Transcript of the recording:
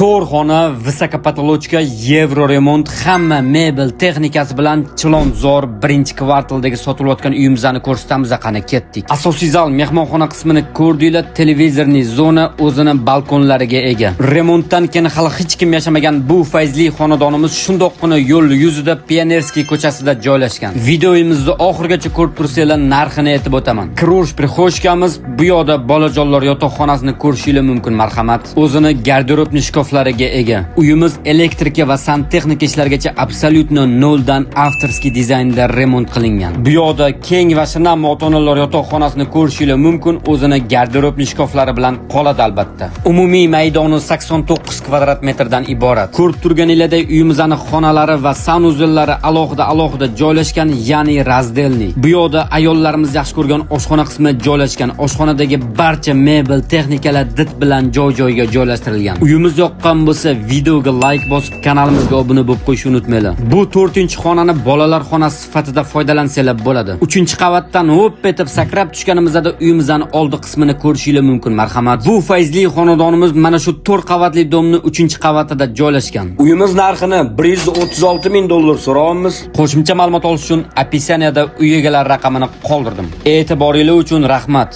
To'rxona, visokopotolochka, Yevro remont, hamma mebel texnikasi bilan Chilonzor birinchi kvartaldagi sotilayotgan uyimizni ko'rsatamiz. Qani ketdik. Asosiy zal mehmonxona qismini ko'rdinglar. Televizorli zona o'zini balkonlariga ega. Remontdan keyin hali hech kim yashamagan bu fayzli xonadonimiz shundoqqina yo'l yuzida Pionerskiy ko'chasida joylashgan. Videomizni oxirigacha ko'rib tursanglar, narxini aytib o'taman. Kirush prixoshkamiz bu yoqda bolajonlar yotoqxonasini ko'rishingiz mumkin. Marhamat. O'zini garderobni shkoflariga ega. Uyimiz elektrika va santexnika ishlargacha absolyutno noldan avtorskiy dizaynda remont qilingan. Bu yoqda keng va shinam ota-onalar yotoqxonasini ko'rishingiz mumkin. O'zini garderobni shkoflari bilan qoladi albatta. Umumiy maydoni 89 kvadrat metrdan iborat. Ko'rib turganinglardek uyimizning xonalari va sanuzullari alohida joylashgan, ya'ni razdelniy. Bu yoqda ayollarimiz yaxshi ko'rgan oshxona qismi joylashgan. Oshxonadagi barcha mebel texnikalar dit bilan joy-joyiga joylashtirilgan. Uyimiz yoqqan bo'lsa, videoga like bosib, kanalimizga obuna bo'lib qo'yishni unutmanglar. Bu 4-xonani bolalar xonasi sifatida foydalansanglar bo'ladi. 3-qavatdan hop etib sakrab tushganimizda uyimizning oldi qismini ko'rishingiz mumkin. Marhamat. Bu fayzli xonadonimiz mana shu 4 qavatli domni 3-qavatida joylashgan. Uyimiz narxini $136,000 so'rayapmiz. Qo'shimcha ma'lumot olish uchun opisaniyada uy egalari raqamini qoldirdim. E'tiboringiz uchun rahmat.